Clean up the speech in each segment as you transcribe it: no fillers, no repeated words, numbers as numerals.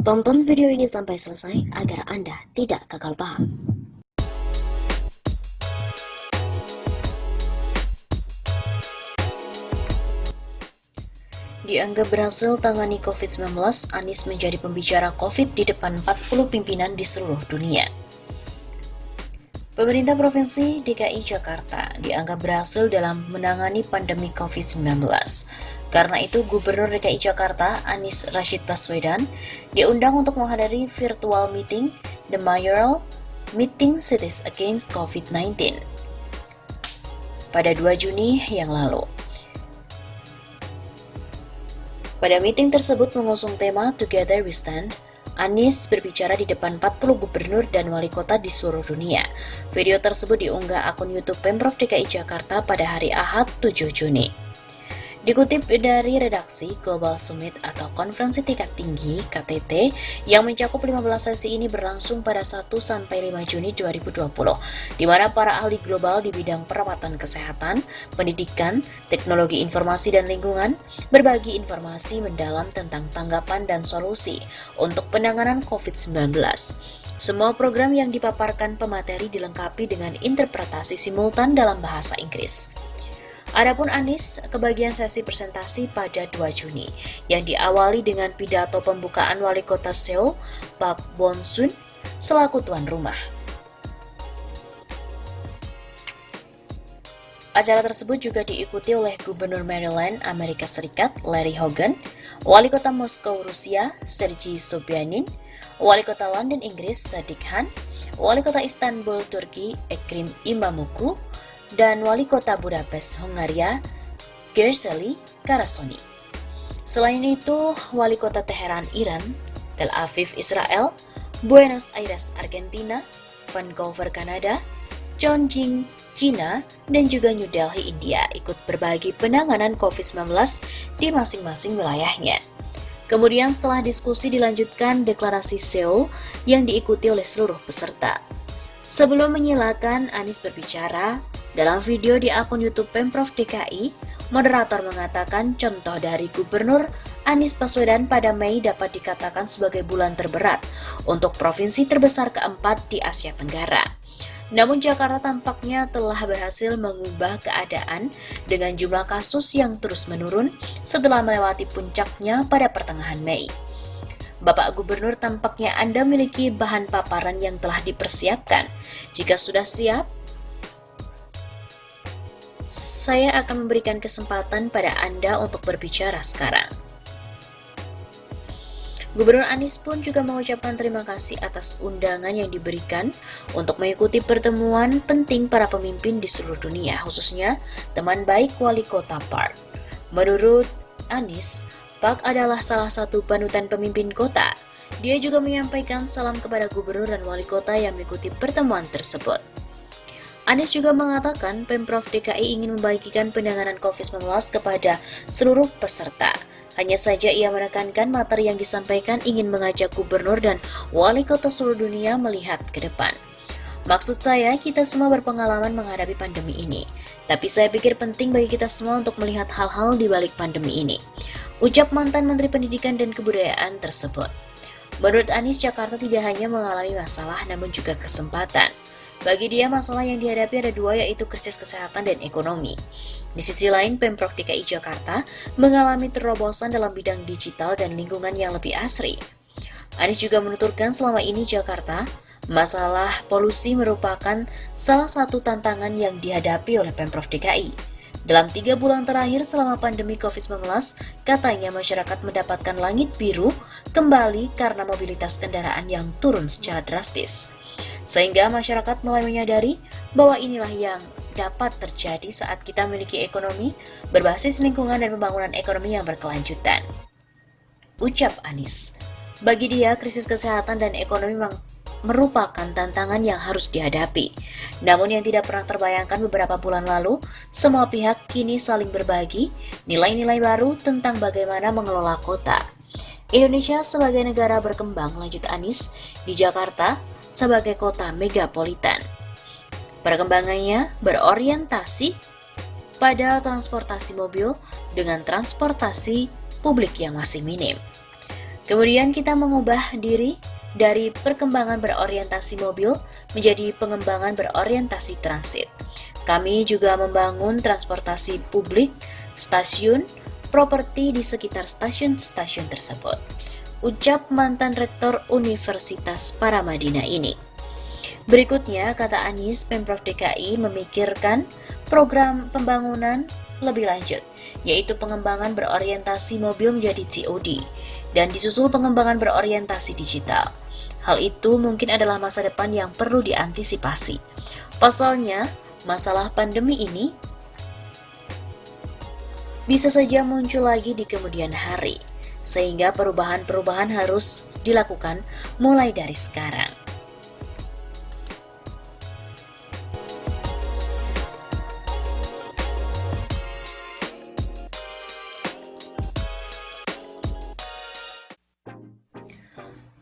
Tonton video ini sampai selesai agar Anda tidak gagal paham. Dianggap berhasil tangani COVID-19, Anies menjadi pembicara COVID di depan 40 pimpinan di seluruh dunia. Pemerintah Provinsi DKI Jakarta dianggap berhasil dalam menangani pandemi COVID-19. Karena itu, Gubernur DKI Jakarta, Anies Rashid Baswedan, diundang untuk menghadiri virtual meeting The Mayoral Meeting Cities Against COVID-19 pada 2 Juni yang lalu. Pada meeting tersebut mengusung tema Together We Stand. Anies berbicara di depan 40 gubernur dan wali kota di seluruh dunia. Video tersebut diunggah akun YouTube Pemprov DKI Jakarta pada hari Ahad 7 Juni. Dikutip dari redaksi, Global Summit atau Konferensi Tingkat Tinggi KTT yang mencakup 15 sesi ini berlangsung pada 1-5 Juni 2020, di mana para ahli global di bidang perawatan kesehatan, pendidikan, teknologi informasi dan lingkungan berbagi informasi mendalam tentang tanggapan dan solusi untuk penanganan COVID-19. Semua program yang dipaparkan pemateri dilengkapi dengan interpretasi simultan dalam bahasa Inggris. Adapun Anies, kebagian sesi presentasi pada 2 Juni, yang diawali dengan pidato pembukaan Wali Kota Seoul, Park Bon-sun, selaku tuan rumah. Acara tersebut juga diikuti oleh Gubernur Maryland, Amerika Serikat, Larry Hogan, Wali Kota Moskow, Rusia, Sergei Sobyanin, Wali Kota London, Inggris, Sadiq Khan, Wali Kota Istanbul, Turki, Ekrem İmamoğlu, dan Wali Kota Budapest, Hungaria, Gerseli Karasoni. Selain itu, Wali Kota Teheran, Iran, Tel Aviv, Israel, Buenos Aires, Argentina, Vancouver, Kanada, Chongqing, China, dan juga New Delhi, India ikut berbagi penanganan COVID-19 di masing-masing wilayahnya. Kemudian setelah diskusi dilanjutkan deklarasi Seoul yang diikuti oleh seluruh peserta. Sebelum menyilakan Anies berbicara, dalam video di akun YouTube Pemprov DKI, moderator mengatakan contoh dari Gubernur Anies Baswedan pada Mei dapat dikatakan sebagai bulan terberat untuk provinsi terbesar keempat di Asia Tenggara. Namun Jakarta tampaknya telah berhasil mengubah keadaan dengan jumlah kasus yang terus menurun setelah melewati puncaknya pada pertengahan Mei. Bapak Gubernur, tampaknya Anda memiliki bahan paparan yang telah dipersiapkan. Jika sudah siap, saya akan memberikan kesempatan pada Anda untuk berbicara sekarang. Gubernur Anies pun juga mengucapkan terima kasih atas undangan yang diberikan untuk mengikuti pertemuan penting para pemimpin di seluruh dunia, khususnya teman baik Wali Kota Park. Menurut Anies, Park adalah salah satu panutan pemimpin kota. Dia juga menyampaikan salam kepada gubernur dan wali kota yang mengikuti pertemuan tersebut. Anies juga mengatakan Pemprov DKI ingin membagikan penanganan COVID-19 kepada seluruh peserta. Hanya saja ia menekankan materi yang disampaikan ingin mengajak gubernur dan wali kota seluruh dunia melihat ke depan. Maksud saya, kita semua berpengalaman menghadapi pandemi ini. Tapi saya pikir penting bagi kita semua untuk melihat hal-hal di balik pandemi ini, ucap mantan Menteri Pendidikan dan Kebudayaan tersebut. Menurut Anies, Jakarta tidak hanya mengalami masalah namun juga kesempatan. Bagi dia, masalah yang dihadapi ada dua, yaitu krisis kesehatan dan ekonomi. Di sisi lain, Pemprov DKI Jakarta mengalami terobosan dalam bidang digital dan lingkungan yang lebih asri. Anies juga menuturkan selama ini Jakarta, masalah polusi merupakan salah satu tantangan yang dihadapi oleh Pemprov DKI. Dalam 3 bulan terakhir selama pandemi COVID-19, katanya masyarakat mendapatkan langit biru kembali karena mobilitas kendaraan yang turun secara drastis. Sehingga masyarakat mulai menyadari bahwa inilah yang dapat terjadi saat kita memiliki ekonomi berbasis lingkungan dan pembangunan ekonomi yang berkelanjutan, ucap Anies. Bagi dia, krisis kesehatan dan ekonomi merupakan tantangan yang harus dihadapi. Namun yang tidak pernah terbayangkan beberapa bulan lalu, semua pihak kini saling berbagi nilai-nilai baru tentang bagaimana mengelola kota. Indonesia sebagai negara berkembang, lanjut Anies, di Jakarta sebagai kota megapolitan. Perkembangannya berorientasi pada transportasi mobil dengan transportasi publik yang masih minim. Kemudian kita mengubah diri dari perkembangan berorientasi mobil menjadi pengembangan berorientasi transit. Kami juga membangun transportasi publik, stasiun, properti di sekitar stasiun-stasiun tersebut. Ucap mantan Rektor Universitas Paramadina ini. Berikutnya, kata Anies, Pemprov DKI memikirkan program pembangunan lebih lanjut, yaitu pengembangan berorientasi mobil menjadi TOD, dan disusul pengembangan berorientasi digital. Hal itu mungkin adalah masa depan yang perlu diantisipasi. Pasalnya, masalah pandemi ini bisa saja muncul lagi di kemudian hari, sehingga perubahan-perubahan harus dilakukan mulai dari sekarang.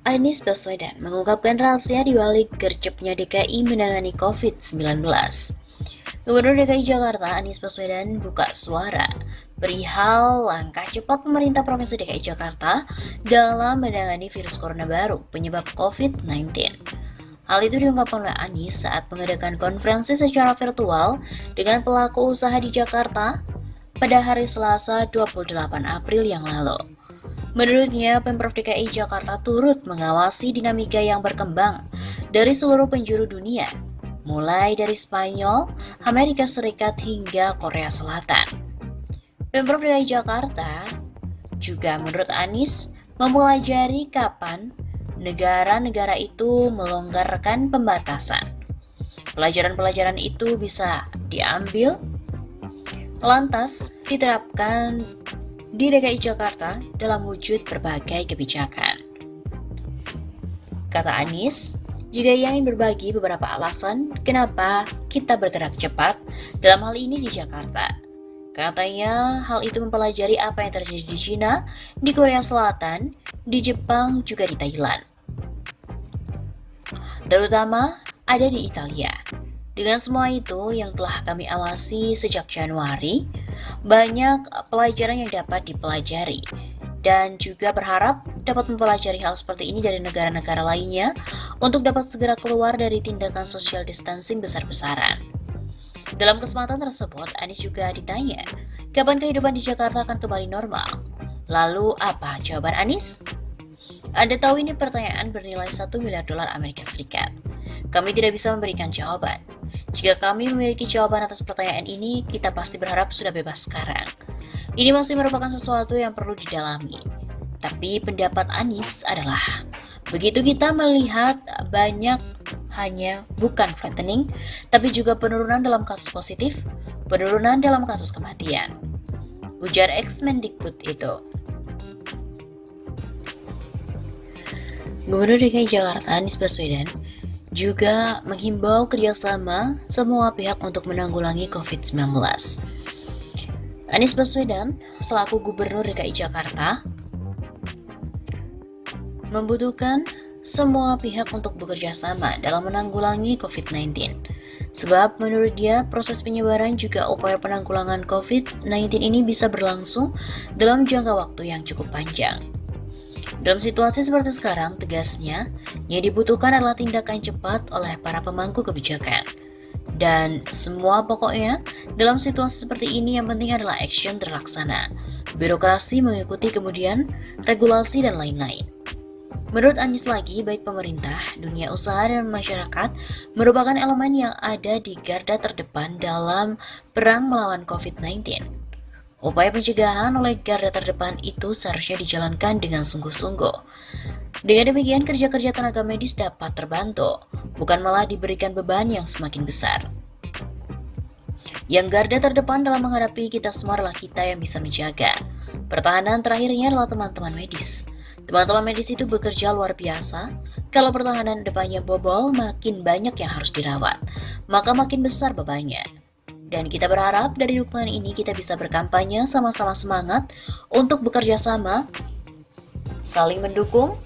Anies Baswedan mengungkapkan rahasia di balik gercepnya DKI menangani COVID-19. Gubernur DKI Jakarta Anies Baswedan buka suara perihal langkah cepat pemerintah Provinsi DKI Jakarta dalam menangani virus corona baru penyebab COVID-19. Hal itu diungkapkan oleh Anies saat mengadakan konferensi secara virtual dengan pelaku usaha di Jakarta pada hari Selasa 28 April yang lalu. Menurutnya, Pemprov DKI Jakarta turut mengawasi dinamika yang berkembang dari seluruh penjuru dunia, mulai dari Spanyol, Amerika Serikat hingga Korea Selatan. Pemprov DKI Jakarta juga menurut Anies mempelajari kapan negara-negara itu melonggarkan pembatasan. Pelajaran-pelajaran itu bisa diambil, lantas diterapkan di DKI Jakarta dalam wujud berbagai kebijakan. Kata Anies, juga ia ingin berbagi beberapa alasan kenapa kita bergerak cepat dalam hal ini di Jakarta. Katanya, hal itu mempelajari apa yang terjadi di China, di Korea Selatan, di Jepang, juga di Thailand. Terutama ada di Italia. Dengan semua itu yang telah kami awasi sejak Januari, banyak pelajaran yang dapat dipelajari dan juga berharap dapat mempelajari hal seperti ini dari negara-negara lainnya untuk dapat segera keluar dari tindakan social distancing besar-besaran. Dalam kesempatan tersebut, Anies juga ditanya, kapan kehidupan di Jakarta akan kembali normal? Lalu apa jawaban Anies? Anda tahu ini pertanyaan bernilai $1 miliar Amerika Serikat. Kami tidak bisa memberikan jawaban. Jika kami memiliki jawaban atas pertanyaan ini, kita pasti berharap sudah bebas sekarang. Ini masih merupakan sesuatu yang perlu didalami. Tapi pendapat Anies adalah, begitu kita melihat banyak hanya bukan flattening, tapi juga penurunan dalam kasus positif, penurunan dalam kasus kematian. Ujar ex-Mendikbud itu. Gubernur DKI Jakarta Anies Baswedan juga menghimbau kerjasama semua pihak untuk menanggulangi COVID-19. Anies Baswedan, selaku Gubernur DKI Jakarta, membutuhkan semua pihak untuk bekerja sama dalam menanggulangi COVID-19. Sebab menurut dia, proses penyebaran juga upaya penanggulangan COVID-19 ini bisa berlangsung dalam jangka waktu yang cukup panjang. Dalam situasi seperti sekarang, tegasnya, yang dibutuhkan adalah tindakan cepat oleh para pemangku kebijakan. Dan semua pokoknya, dalam situasi seperti ini yang penting adalah action terlaksana. Birokrasi mengikuti kemudian, regulasi dan lain-lain. Menurut Anies lagi, baik pemerintah, dunia usaha, dan masyarakat merupakan elemen yang ada di garda terdepan dalam perang melawan COVID-19. Upaya pencegahan oleh garda terdepan itu seharusnya dijalankan dengan sungguh-sungguh. Dengan demikian, kerja-kerja tenaga medis dapat terbantu, bukan malah diberikan beban yang semakin besar. Yang garda terdepan dalam menghadapi kita semua adalah kita yang bisa menjaga. Pertahanan terakhirnya adalah teman-teman medis. Teman-teman medis itu bekerja luar biasa. Kalau pertahanan depannya bobol, makin banyak yang harus dirawat, maka makin besar bebannya. Dan kita berharap dari dukungan ini kita bisa berkampanye sama-sama semangat untuk bekerja sama, saling mendukung,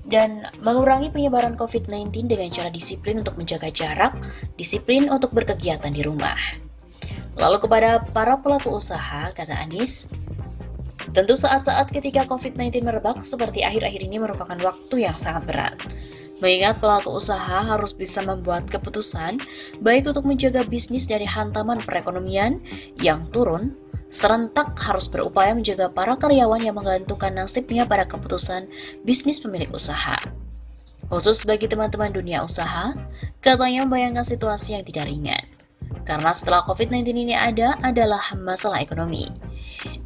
dan mengurangi penyebaran COVID-19 dengan cara disiplin untuk menjaga jarak, disiplin untuk berkegiatan di rumah. Lalu kepada para pelaku usaha, kata Anies, Tentu saat-saat ketika COVID-19 merebak seperti akhir-akhir ini merupakan waktu yang sangat berat. Mengingat pelaku usaha harus bisa membuat keputusan baik untuk menjaga bisnis dari hantaman perekonomian yang turun, serentak harus berupaya menjaga para karyawan yang menggantungkan nasibnya pada keputusan bisnis pemilik usaha. Khusus bagi teman-teman dunia usaha, katanya membayangkan situasi yang tidak ringan. Karena setelah COVID-19 ini adalah masalah ekonomi.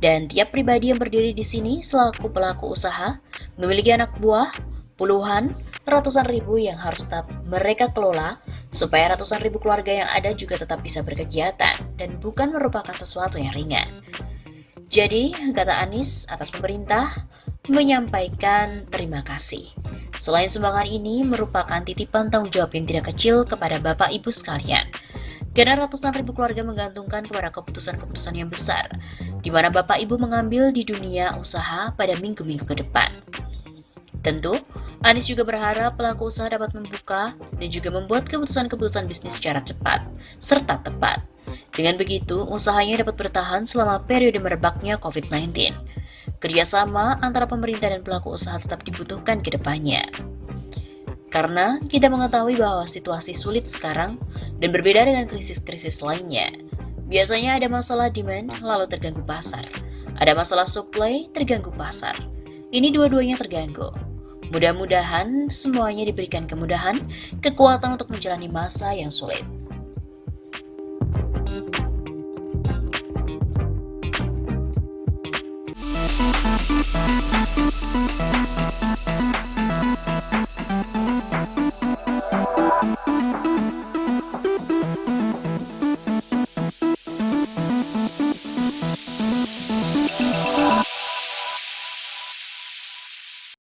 Dan tiap pribadi yang berdiri di sini selaku pelaku usaha memiliki anak buah, puluhan, ratusan ribu yang harus tetap mereka kelola supaya ratusan ribu keluarga yang ada juga tetap bisa berkegiatan dan bukan merupakan sesuatu yang ringan. Jadi, kata Anies atas pemerintah menyampaikan terima kasih. Selain sumbangan ini merupakan titipan tanggung jawab yang tidak kecil kepada Bapak Ibu sekalian. Karena ratusan ribu keluarga menggantungkan kepada keputusan-keputusan yang besar, di mana Bapak Ibu mengambil di dunia usaha pada minggu-minggu ke depan. Tentu, Anies juga berharap pelaku usaha dapat membuka dan juga membuat keputusan-keputusan bisnis secara cepat, serta tepat. Dengan begitu, usahanya dapat bertahan selama periode merebaknya COVID-19. Kerjasama antara pemerintah dan pelaku usaha tetap dibutuhkan ke depannya. Karena kita mengetahui bahwa situasi sulit sekarang dan berbeda dengan krisis-krisis lainnya. Biasanya ada masalah demand lalu terganggu pasar. Ada masalah supply terganggu pasar. Ini dua-duanya terganggu. Mudah-mudahan semuanya diberikan kemudahan, kekuatan untuk menjalani masa yang sulit.